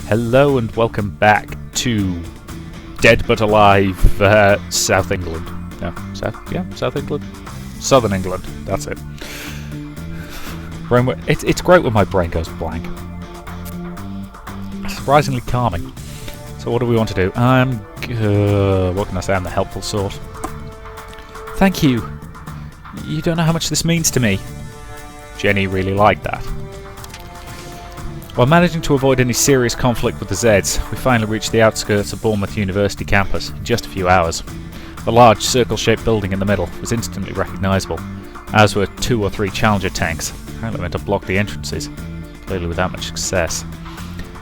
Hello and welcome back to Dead But Alive, South England. No, South England? Southern England, that's it. It's great when my brain goes blank. Surprisingly calming. So what do we want to do? What can I say? I'm the helpful sort. Thank you. You don't know how much this means to me. Jenny really liked that. While managing to avoid any serious conflict with the Zeds, we finally reached the outskirts of Bournemouth University campus in just a few hours. The large circle-shaped building in the middle was instantly recognisable, as were 2 or 3 Challenger tanks, apparently meant to block the entrances, clearly without much success.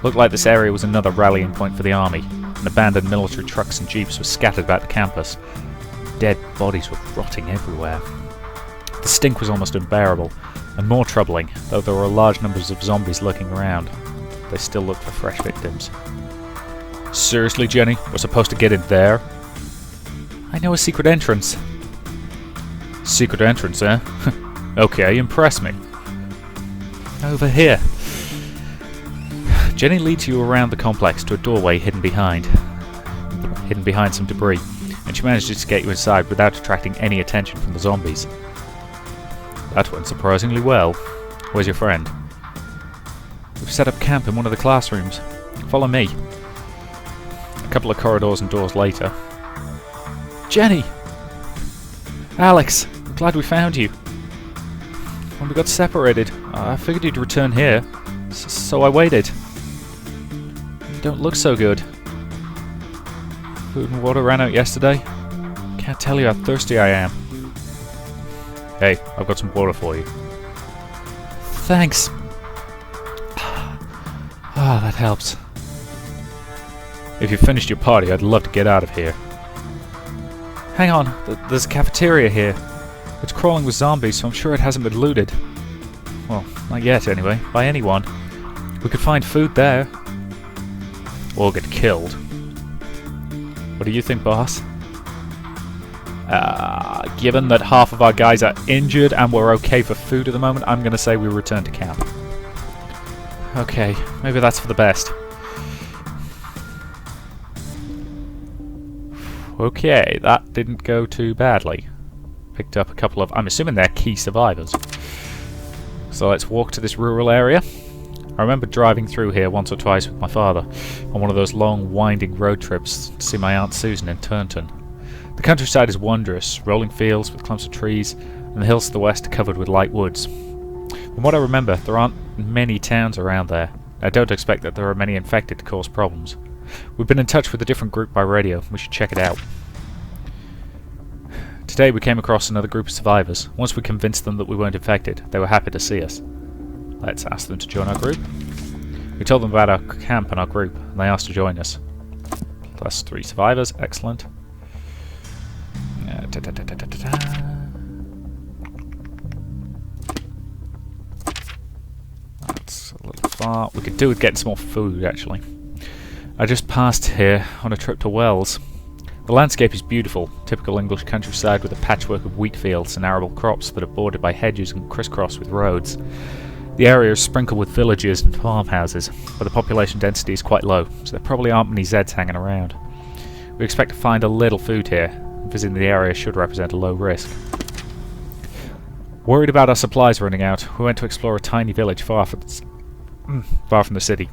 Looked like this area was another rallying point for the army, and abandoned military trucks and jeeps were scattered about the campus. Dead bodies were rotting everywhere. The stink was almost unbearable, and more troubling, though there were large numbers of zombies lurking around. They still looked for fresh victims. Seriously, Jenny? We're supposed to get in there? I know a secret entrance. Secret entrance, eh? Okay, impress me. Over here. Jenny leads you around the complex to a doorway hidden behind some debris, and she manages to get you inside without attracting any attention from the zombies. That went surprisingly well. Where's your friend? We've set up camp in one of the classrooms. Follow me. A couple of corridors and doors later. Jenny! Alex! I'm glad we found you. When we got separated, I figured you'd return here, so I waited. You don't look so good. Food and water ran out yesterday. Can't tell you how thirsty I am. Hey, I've got some water for you. Thanks. Ah, that helps. If you've finished your party, I'd love to get out of here. Hang on, there's a cafeteria here. It's crawling with zombies, so I'm sure it hasn't been looted. Well, not yet anyway, by anyone. We could find food there. Or get killed. What do you think, boss? Given that half of our guys are injured and we're okay for food at the moment, I'm going to say we return to camp. Okay, maybe that's for the best. Okay, that didn't go too badly. Picked up a couple of, I'm assuming they're key survivors. So let's walk to this rural area. I remember driving through here once or twice with my father on one of those long winding road trips to see my Aunt Susan in Turnton. The countryside is wondrous, rolling fields with clumps of trees, and the hills to the west are covered with light woods. From what I remember, there aren't many towns around there. I don't expect that there are many infected to cause problems. We've been in touch with a different group by radio. We should check it out. Today we came across another group of survivors. Once we convinced them that we weren't infected, they were happy to see us. Let's ask them to join our group. We told them about our camp and our group, and they asked to join us. Plus 3 survivors, excellent. That's a little far. We could do with getting some more food, actually. I just passed here on a trip to Wells. The landscape is beautiful, typical English countryside with a patchwork of wheat fields and arable crops that are bordered by hedges and crisscrossed with roads. The area is sprinkled with villages and farmhouses, but the population density is quite low, so there probably aren't many Zeds hanging around. We expect to find a little food here. Visiting the area should represent a low risk. Worried about our supplies running out, we went to explore a tiny village far from the city.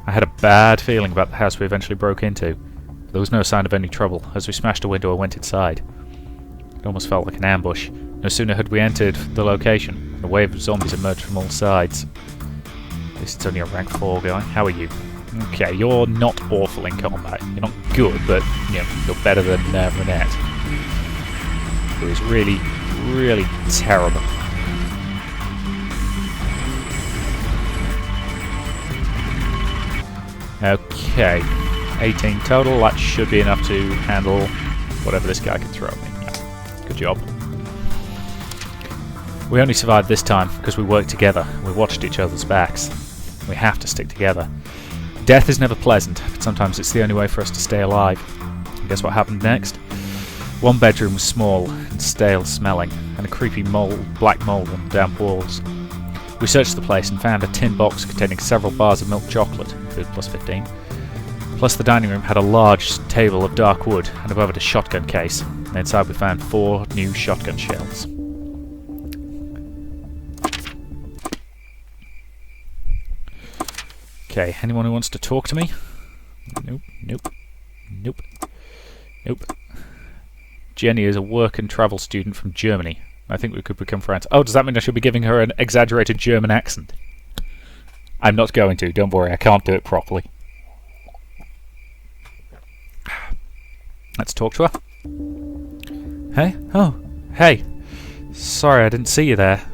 I had a bad feeling about the house we eventually broke into, but there was no sign of any trouble. As we smashed a window and went inside, it almost felt like an ambush. No sooner had we entered the location than a wave of zombies emerged from all sides. At least it's only a rank 4 guy. How are you? Okay, you're not awful in combat. You're not good, but you're better than Renette, who is really, really terrible. Okay, 18 total. That should be enough to handle whatever this guy can throw at me. Yeah. Good job. We only survived this time because we worked together. We watched each other's backs. We have to stick together. Death is never pleasant, but sometimes it's the only way for us to stay alive. And guess what happened next? One bedroom was small and stale smelling, and a creepy black mould on the damp walls. We searched the place and found a tin box containing several bars of milk chocolate, food plus 15. Plus the dining room had a large table of dark wood, and above it a shotgun case. And inside we found 4 new shotgun shells. Okay, anyone who wants to talk to me? Nope, nope, nope, nope. Jenny is a work and travel student from Germany. I think we could become friends. Oh, does that mean I should be giving her an exaggerated German accent? I'm not going to, don't worry, I can't do it properly. Let's talk to her. Hey? Oh, hey. Sorry, I didn't see you there.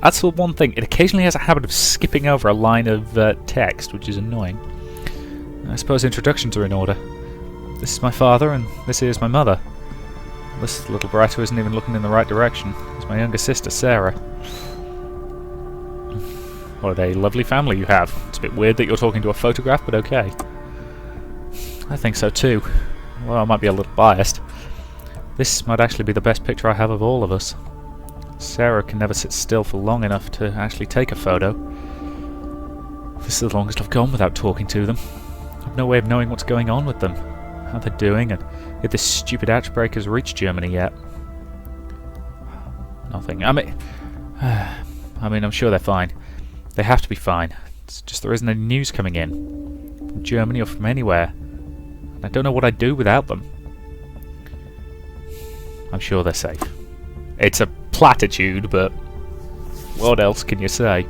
That's the one thing. It occasionally has a habit of skipping over a line of text, which is annoying. I suppose introductions are in order. This is my father, and this is my mother. This little brat who isn't even looking in the right direction is my younger sister, Sarah. What a lovely family you have. It's a bit weird that you're talking to a photograph, but okay. I think so too. Well, I might be a little biased. This might actually be the best picture I have of all of us. Sarah can never sit still for long enough to actually take a photo. This is the longest I've gone without talking to them. I've no way of knowing what's going on with them, how they're doing, and if this stupid outbreak has reached Germany yet. Nothing. I mean, I'm sure they're fine. They have to be fine. It's just there isn't any news coming in. From Germany or from anywhere. And I don't know what I'd do without them. I'm sure they're safe. It's a platitude, but what else can you say?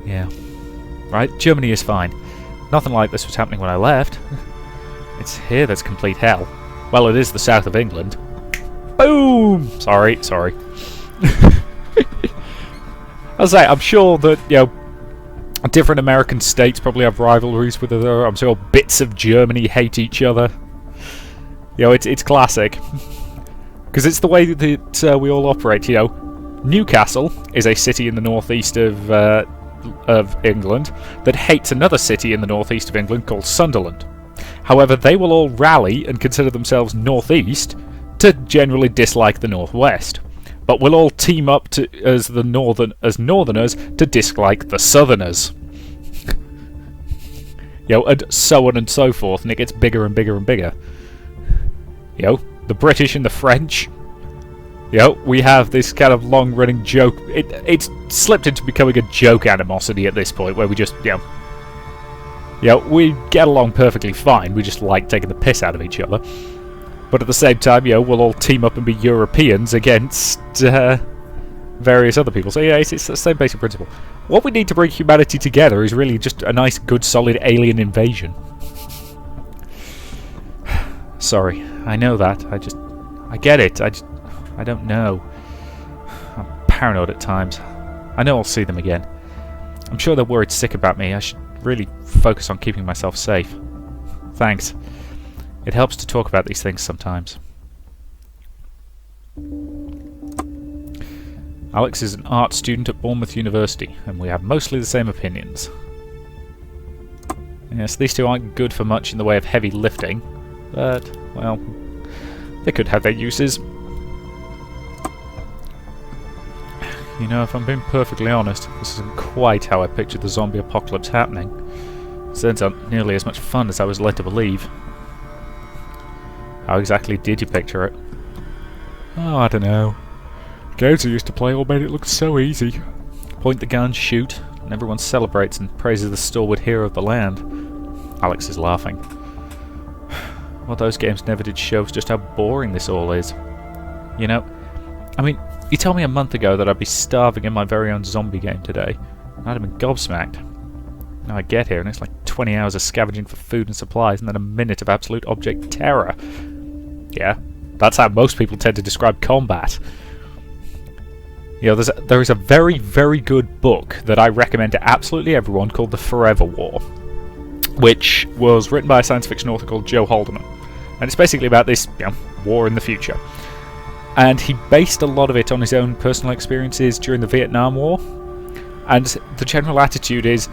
Yeah. Right, Germany is fine. Nothing like this was happening when I left. It's here that's complete hell. Well, it is the south of England. Boom! Sorry. I'll say, I'm sure that, different American states probably have rivalries with other. I'm sure bits of Germany hate each other. It's classic. Because it's the way that we all operate, Newcastle is a city in the northeast of England that hates another city in the northeast of England called Sunderland. However, they will all rally and consider themselves northeast to generally dislike the northwest. But we'll all team up as northerners to dislike the southerners. And so on and so forth, and it gets bigger and bigger and bigger. The British and the French. We have this kind of long-running joke. It's slipped into becoming a joke animosity at this point, where we just, we get along perfectly fine. We just like taking the piss out of each other. But at the same time, we'll all team up and be Europeans against various other people. So yeah, it's the same basic principle. What we need to bring humanity together is really just a nice, good, solid alien invasion. Sorry, I know that. I get it. I don't know. I'm paranoid at times. I know I'll see them again. I'm sure they're worried sick about me. I should really focus on keeping myself safe. Thanks. It helps to talk about these things sometimes. Alex is an art student at Bournemouth University, and we have mostly the same opinions. Yes, these two aren't good for much in the way of heavy lifting, but, well, they could have their uses. If I'm being perfectly honest, this isn't quite how I pictured the zombie apocalypse happening. It turns out nearly as much fun as I was led to believe. How exactly did you picture it? Oh, I don't know. Games I used to play all made it look so easy. Point the gun, shoot, and everyone celebrates and praises the stalwart hero of the land. Alex is laughing. What those games never did show was just how boring this all is. You told me a month ago that I'd be starving in my very own zombie game today, and I'd have been gobsmacked. Now I get here and it's like 20 hours of scavenging for food and supplies and then a minute of absolute object terror. Yeah, that's how most people tend to describe combat. There is a very, very good book that I recommend to absolutely everyone called The Forever War, which was written by a science fiction author called Joe Haldeman. And it's basically about this war in the future. And he based a lot of it on his own personal experiences during the Vietnam War. And the general attitude is,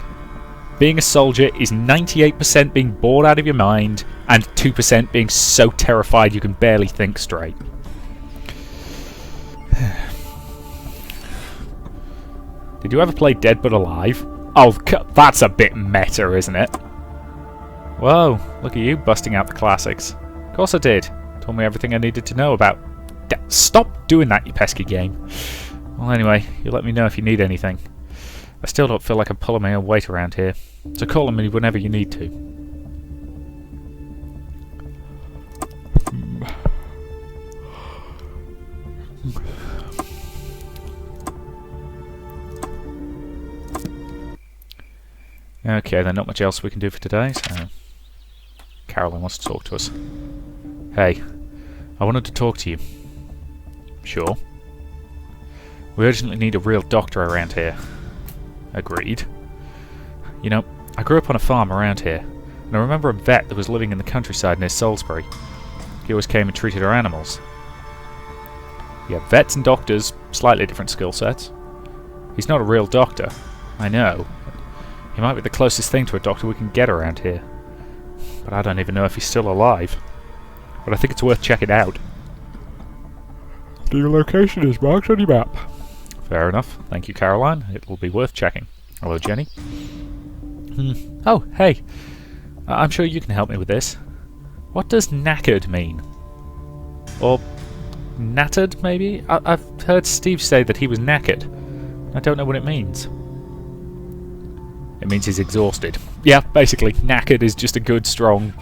being a soldier is 98% being bored out of your mind, and 2% being so terrified you can barely think straight. Did you ever play Dead but Alive? Oh, that's a bit meta, isn't it? Whoa, look at you busting out the classics. Of course I did. Told me everything I needed to know about... Stop doing that, you pesky game. Well, anyway, you let me know if you need anything. I still don't feel like I'm pulling my own weight around here, so call on me whenever you need to. Okay, then not much else we can do for today, so... Caroline wants to talk to us. Hey, I wanted to talk to you. Sure. We urgently need a real doctor around here. Agreed. You know, I grew up on a farm around here, and I remember a vet that was living in the countryside near Soulspear. He always came and treated our animals. Yeah, vets and doctors, slightly different skill sets. He's not a real doctor, I know. He might be the closest thing to a doctor we can get around here. But I don't even know if he's still alive. But I think it's worth checking out. Your location is marked on your map. Fair enough. Thank you, Caroline. It will be worth checking. Hello, Jenny. Oh, hey. I'm sure you can help me with this. What does knackered mean? Or nattered, maybe? I've heard Steve say that he was knackered. I don't know what it means. It means he's exhausted. Yeah, basically, knackered is just a good, strong...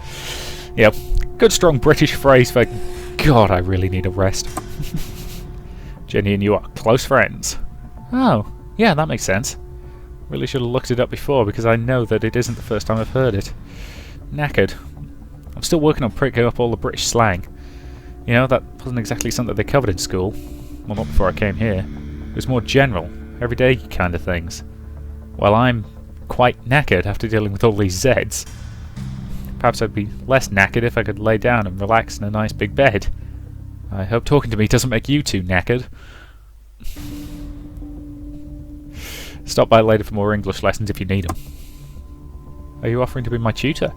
Yeah, good, strong British phrase for... God, I really need a rest. Jenny and you are close friends. Oh, yeah, that makes sense. Really should have looked it up before, because I know that it isn't the first time I've heard it. Knackered. I'm still working on picking up all the British slang. You know, that wasn't exactly something they covered in school. Well, not before I came here. It was more general, everyday kind of things. Well, I'm quite knackered after dealing with all these Zeds. Perhaps I'd be less knackered if I could lay down and relax in a nice big bed. I hope talking to me doesn't make you too knackered. Stop by later for more English lessons if you need them. Are you offering to be my tutor?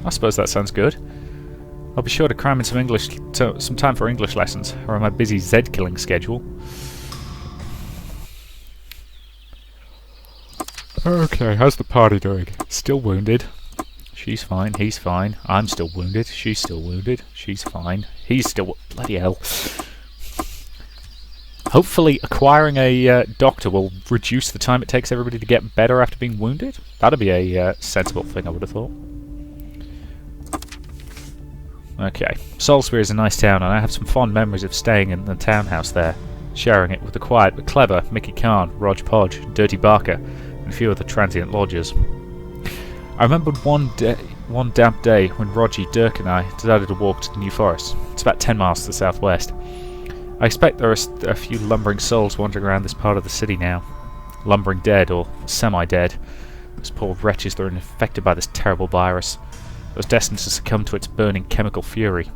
I suppose that sounds good. I'll be sure to cram in some time for English lessons, or on my busy Z-killing schedule. Okay, how's the party doing? Still wounded. She's fine, he's fine. I'm still wounded, she's still wounded. She's fine, he's still... Bloody hell. Hopefully acquiring a doctor will reduce the time it takes everybody to get better after being wounded. That'd be a sensible thing, I would have thought. Okay, Soulspear is a nice town, and I have some fond memories of staying in the townhouse there, sharing it with the quiet but clever Mickey Khan, Rog Podge, Dirty Barker, and a few other transient lodgers. I remembered one damp day when Rogie, Dirk and I decided to walk to the New Forest. It's about 10 miles to the southwest. I expect there are a few lumbering souls wandering around this part of the city now. Lumbering dead, or semi-dead. Those poor wretches that are infected by this terrible virus. Those destined to succumb to its burning chemical fury.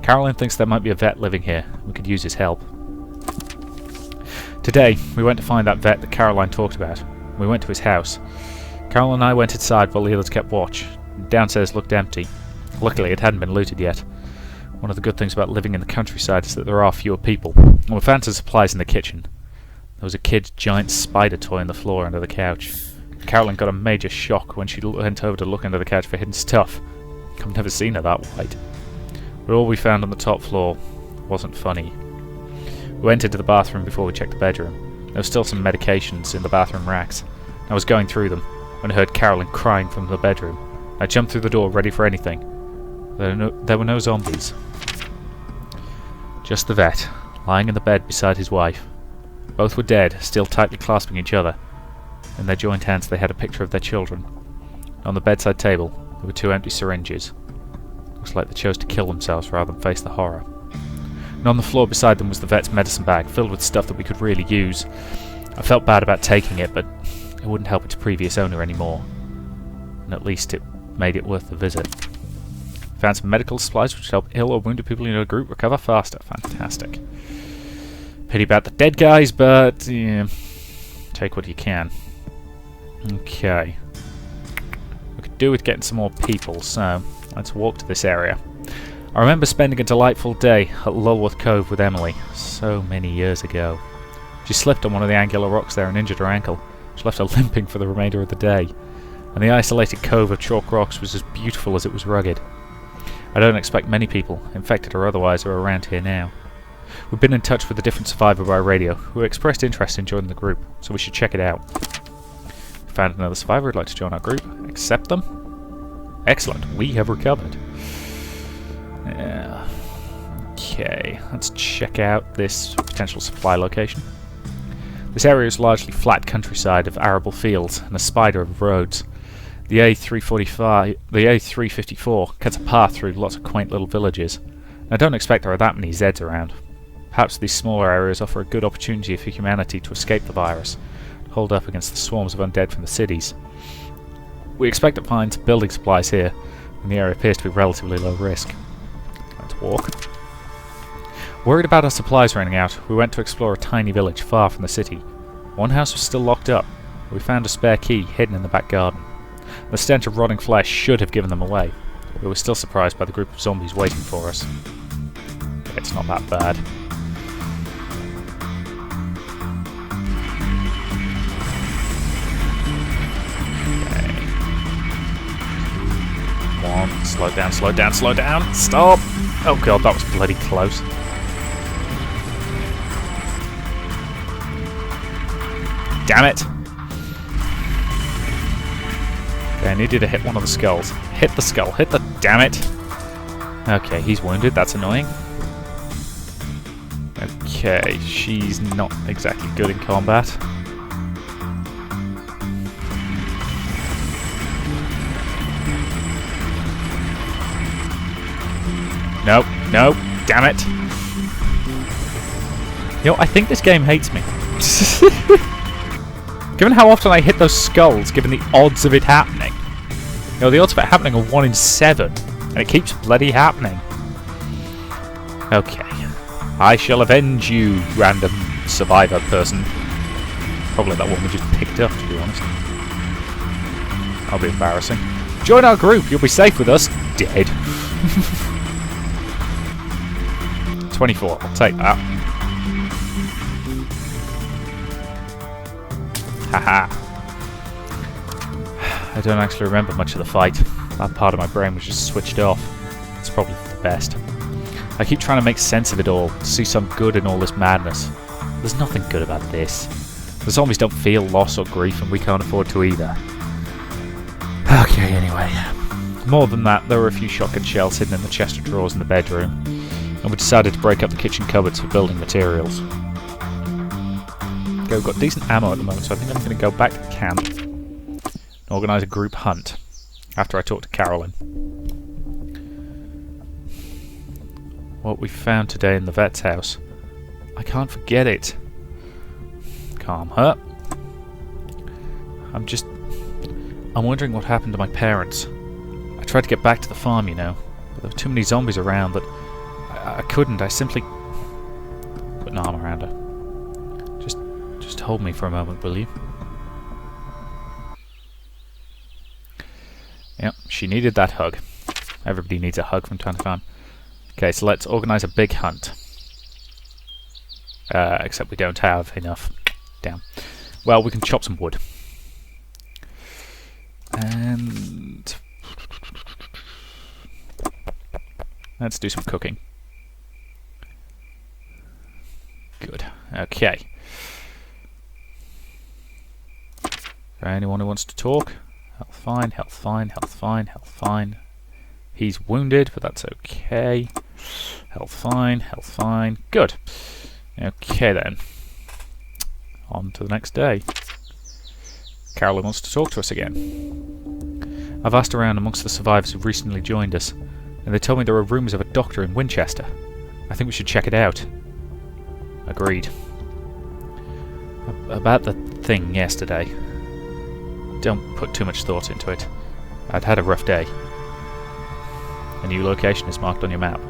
Caroline thinks there might be a vet living here. We could use his help. Today, we went to find that vet that Caroline talked about. We went to his house. Carol and I went inside while the others kept watch. Downstairs looked empty. Luckily, it hadn't been looted yet. One of the good things about living in the countryside is that there are fewer people. And we found some supplies in the kitchen. There was a kid's giant spider toy on the floor under the couch. Caroline got a major shock when she went over to look under the couch for hidden stuff. I've never seen her that white. But all we found on the top floor wasn't funny. We went into the bathroom before we checked the bedroom. There were still some medications in the bathroom racks. I was going through them when I heard Caroline crying from the bedroom. I jumped through the door ready for anything. There were no zombies. Just the vet, lying in the bed beside his wife. Both were dead, still tightly clasping each other. In their joined hands they had a picture of their children. On the bedside table there were 2 empty syringes. Looks like they chose to kill themselves rather than face the horror. And on the floor beside them was the vet's medicine bag, filled with stuff that we could really use. I felt bad about taking it, but it wouldn't help its previous owner anymore. And at least it made it worth the visit. Found some medical supplies which help ill or wounded people in your group recover faster. Fantastic. Pity about the dead guys, but yeah, take what you can. Okay. We could do with getting some more people, so let's walk to this area. I remember spending a delightful day at Lulworth Cove with Emily, so many years ago. She slipped on one of the angular rocks there and injured her ankle, which left her limping for the remainder of the day. And the isolated cove of chalk rocks was as beautiful as it was rugged. I don't expect many people, infected or otherwise, are around here now. We've been in touch with a different survivor by radio, who expressed interest in joining the group, so we should check it out. We found another survivor who'd like to join our group. Accept them? Excellent, we have recovered. Okay, let's check out this potential supply location. This area is largely flat countryside of arable fields and a spider of roads. The A354 cuts a path through lots of quaint little villages. I don't expect there are that many Zeds around. Perhaps these smaller areas offer a good opportunity for humanity to escape the virus, and hold up against the swarms of undead from the cities. We expect to find building supplies here, and the area appears to be relatively low risk. Let's walk. Worried about our supplies running out, we went to explore a tiny village far from the city. One house was still locked up, but we found a spare key hidden in the back garden. The stench of rotting flesh should have given them away, but we were still surprised by the group of zombies waiting for us. It's not that bad. Okay. Come on, slow down, slow down, slow down! Stop! Oh god, that was bloody close. Damn it! Okay, I needed to hit one of the skulls. Hit the skull, hit the... Damn it! Okay, he's wounded, that's annoying. Okay, she's not exactly good in combat. No, no, damn it! You know, I think this game hates me. Given how often I hit those skulls, given the odds of it happening. You know, the odds of it happening are 1 in 7, and it keeps bloody happening. Okay. I shall avenge you, random survivor person. Probably that one we just picked up, to be honest. That'll be embarrassing. Join our group, you'll be safe with us. Dead. 24, I'll take that. Haha. I don't actually remember much of the fight. That part of my brain was just switched off. It's probably for the best. I keep trying to make sense of it all, to see some good in all this madness. There's nothing good about this. The zombies don't feel loss or grief, and we can't afford to either. Okay, anyway. More than that, there were a few shotgun shells hidden in the chest of drawers in the bedroom, and we decided to break up the kitchen cupboards for building materials. Okay, we've got decent ammo at the moment, so I think I'm going to go back to camp and organise a group hunt after I talk to Carolyn. What we found today in the vet's house. I can't forget it. Calm her. I'm wondering what happened to my parents. I tried to get back to the farm, you know, but there were too many zombies around that I couldn't. I simply put an arm around her. Just hold me for a moment, will you? Yep, she needed that hug. Everybody needs a hug from time to time. Okay, so let's organise a big hunt. Except we don't have enough. Damn. Well, we can chop some wood. And let's do some cooking. Good. Okay. Anyone who wants to talk? Health fine, health fine, health fine, health fine. He's wounded, but that's okay. Health fine, health fine. Good. Okay then. On to the next day. Carolyn wants to talk to us again. I've asked around amongst the survivors who've recently joined us, and they told me there are rumours of a doctor in Winchester. I think we should check it out. Agreed. About the thing yesterday. Don't put too much thought into it. I'd had a rough day. A new location is marked on your map.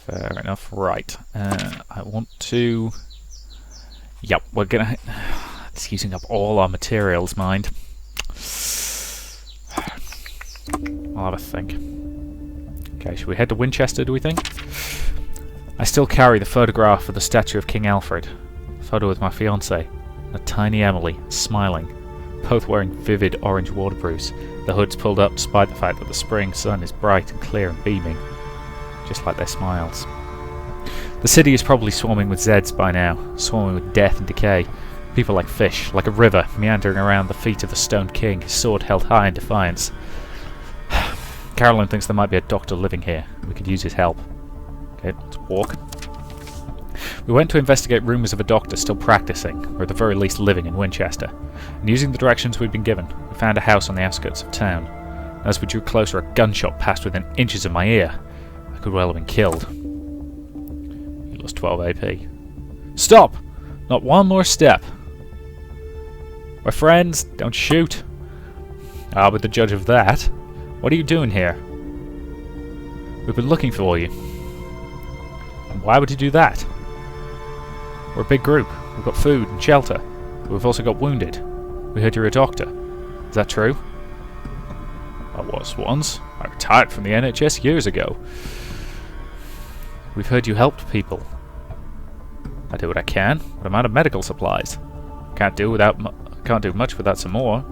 Fair enough. Right. I want to... Yep, we're gonna... It's using up all our materials, mind. I'll have a think. Okay, should we head to Winchester, do we think? I still carry the photograph of the statue of King Alfred, a photo with my fiancée, and a tiny Emily, smiling, both wearing vivid orange waterproofs, the hoods pulled up despite the fact that the spring sun is bright and clear and beaming, just like their smiles. The city is probably swarming with Zeds by now, swarming with death and decay. People like fish, like a river, meandering around the feet of the stoned king, his sword held high in defiance. Caroline thinks there might be a doctor living here. We could use his help. Okay, let's walk. We went to investigate rumours of a doctor still practising, or at the very least living in Winchester, and using the directions we'd been given, we found a house on the outskirts of town. As we drew closer, a gunshot passed within inches of my ear. I could well have been killed. He lost 12 AP. Stop! Not one more step! My friends, don't shoot! I'll be the judge of that. What are you doing here? We've been looking for you. And why would you do that? We're a big group. We've got food and shelter. We've also got wounded. We heard you're a doctor. Is that true? I was once. I retired from the NHS years ago. We've heard you helped people. I do what I can, but I'm out of medical supplies. Can't do much without some more.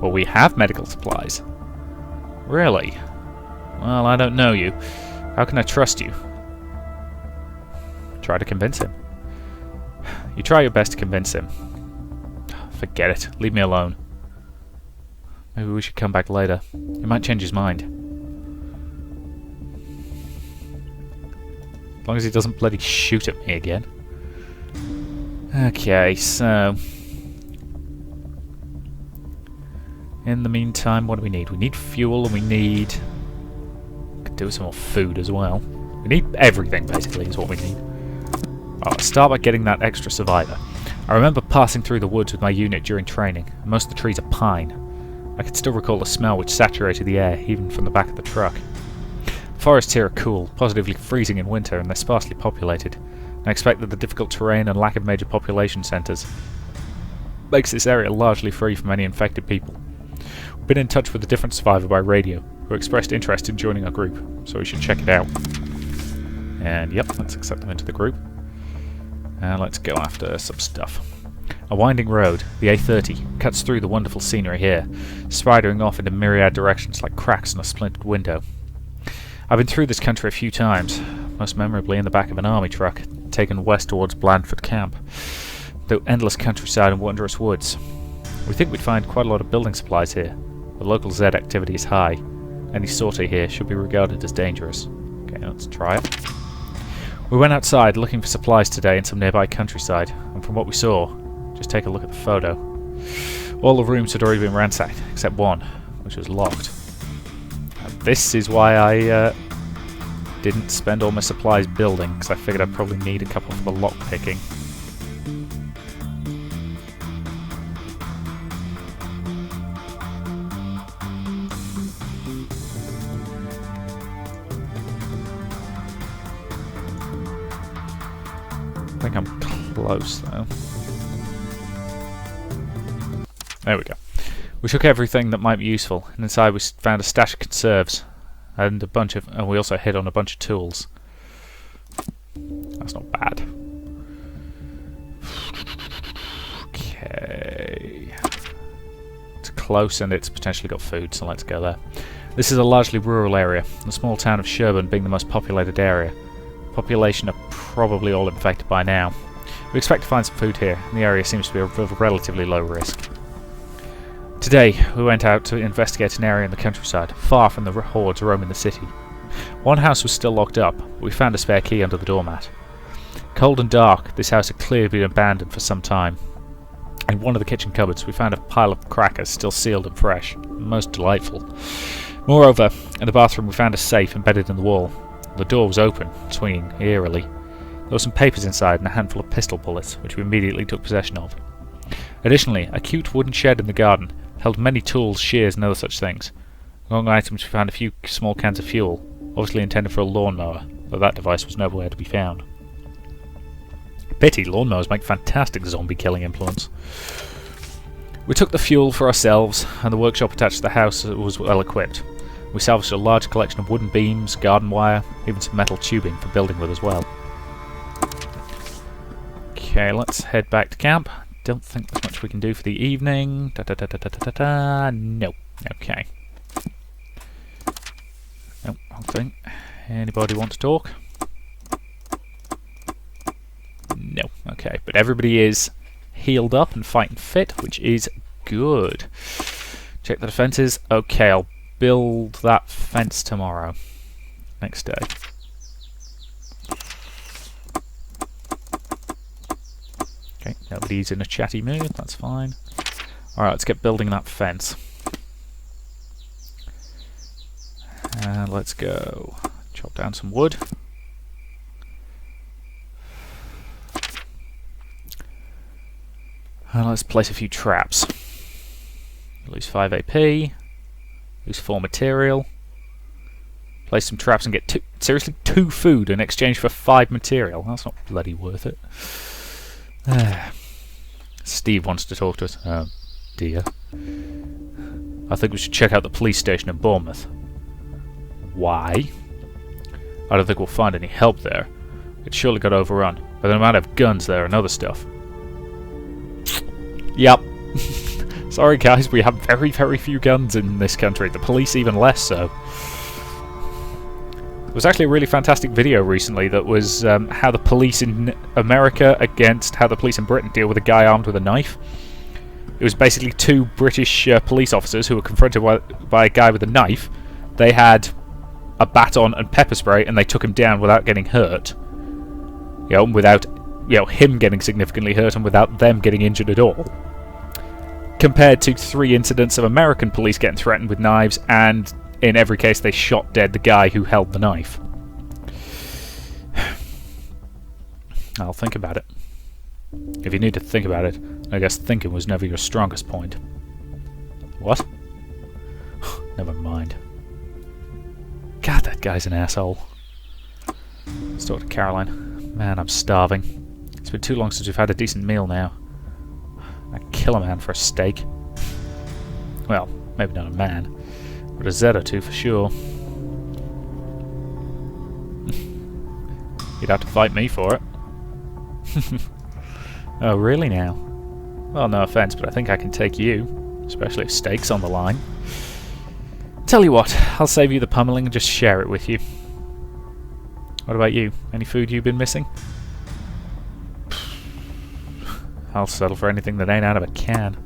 Well, we have medical supplies. Really? Well, I don't know you. How can I trust you? Try to convince him. You try your best to convince him. Forget it. Leave me alone. Maybe we should come back later. He might change his mind. As long as he doesn't bloody shoot at me again. Okay, so... in the meantime, what do we need? We need fuel and we need... could do with some more food as well. We need everything, basically, is what we need. I'll start by getting that extra survivor. I remember passing through the woods with my unit during training. Most of the trees are pine. I could still recall the smell which saturated the air, even from the back of the truck. The forests here are cool, positively freezing in winter, and they're sparsely populated. I expect that the difficult terrain and lack of major population centres makes this area largely free from any infected people. We've been in touch with a different survivor by radio, who expressed interest in joining our group, so we should check it out. And yep, let's accept them into the group. And let's go after some stuff. A winding road, the A30, cuts through the wonderful scenery here, spidering off into myriad directions like cracks in a splintered window. I've been through this country a few times, most memorably in the back of an army truck, taken west towards Blandford Camp, through endless countryside and wondrous woods. We think we'd find quite a lot of building supplies here. The local Z activity is high. Any sortie here should be regarded as dangerous. Okay, let's try it. We went outside looking for supplies today in some nearby countryside, and from what we saw, just take a look at the photo. All the rooms had already been ransacked, except one, which was locked. And this is why I didn't spend all my supplies building, because I figured I'd probably need a couple for the lock picking. I think I'm close though. There we go. We took everything that might be useful, and inside we found a stash of conserves and and we also hit on a bunch of tools. That's not bad. Okay. It's close and it's potentially got food, so let's go there. This is a largely rural area, the small town of Sherbourne being the most populated area. Population are probably all infected by now. We expect to find some food here, and the area seems to be of relatively low risk. Today, we went out to investigate an area in the countryside, far from the hordes roaming the city. One house was still locked up, but we found a spare key under the doormat. Cold and dark, this house had clearly been abandoned for some time. In one of the kitchen cupboards, we found a pile of crackers still sealed and fresh. Most delightful. Moreover, in the bathroom we found a safe embedded in the wall. The door was open, swinging eerily. There were some papers inside and a handful of pistol bullets, which we immediately took possession of. Additionally, a cute wooden shed in the garden held many tools, shears and other such things. Among items we found a few small cans of fuel, obviously intended for a lawnmower, though that device was nowhere to be found. Pity, lawnmowers make fantastic zombie-killing implements. We took the fuel for ourselves, and the workshop attached to the house was well equipped. We salvaged a large collection of wooden beams, garden wire, even some metal tubing for building with as well. Okay, let's head back to camp. Don't think there's much we can do for the evening. No. Okay. Nope, wrong thing. Anybody want to talk? No. Okay, but everybody is healed up and fighting fit, which is good. Check the defences. Okay, I'll build that fence tomorrow. Next day. Okay, nobody's in a chatty mood, that's fine. Alright, let's get building that fence. And let's go chop down some wood. And let's place a few traps. Lose 5 AP, lose 4 material. Place some traps and get seriously 2 food in exchange for 5 material. That's not bloody worth it. Steve wants to talk to us. Oh dear. I think we should check out the police station in Bournemouth. Why? I don't think we'll find any help there. It surely got overrun by the amount of guns there and other stuff. Yep. Sorry guys, we have very, very few guns in this country. The police even less so. There was actually a really fantastic video recently that was how the police in America against how the police in Britain deal with a guy armed with a knife. It was basically 2 British police officers who were confronted by a guy with a knife. They had a baton and pepper spray and they took him down without getting hurt. You know, without him getting significantly hurt and without them getting injured at all. Compared to 3 incidents of American police getting threatened with knives, and in every case they shot dead the guy who held the knife. I'll think about it. If you need to think about it, I guess thinking was never your strongest point. What? Never mind. God, that guy's an asshole. Let's talk to Caroline. Man, I'm starving. It's been too long since we've had a decent meal now. I'd kill a man for a steak. Well, maybe not a man, but a Zed or 2 for sure. You'd have to fight me for it. Oh, really now? Well, no offense, but I think I can take you, especially if steak's on the line. Tell you what, I'll save you the pummeling and just share it with you. What about you? Any food you've been missing? I'll settle for anything that ain't out of a can.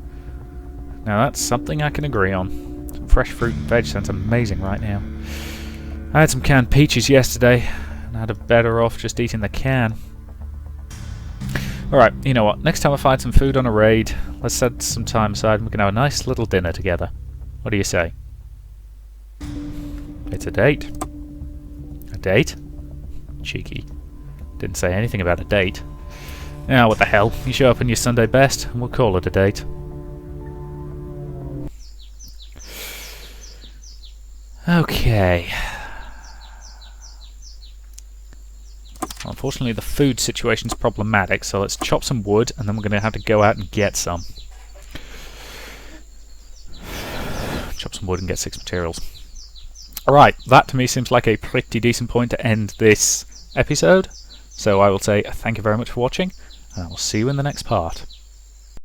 Now that's something I can agree on. Some fresh fruit and veg sounds amazing right now. I had some canned peaches yesterday, and I'd have better off just eating the can. Alright, you know what? Next time I find some food on a raid, let's set some time aside and we can have a nice little dinner together. What do you say? It's a date. A date? Cheeky. Didn't say anything about a date. Now, what the hell? You show up in your Sunday best, and we'll call it a date. Okay. Unfortunately, the food situation's problematic, so let's chop some wood, and then we're going to have to go out and get some. Chop some wood and get 6 materials. Alright, that to me seems like a pretty decent point to end this episode. So I will say thank you very much for watching, and I will see you in the next part.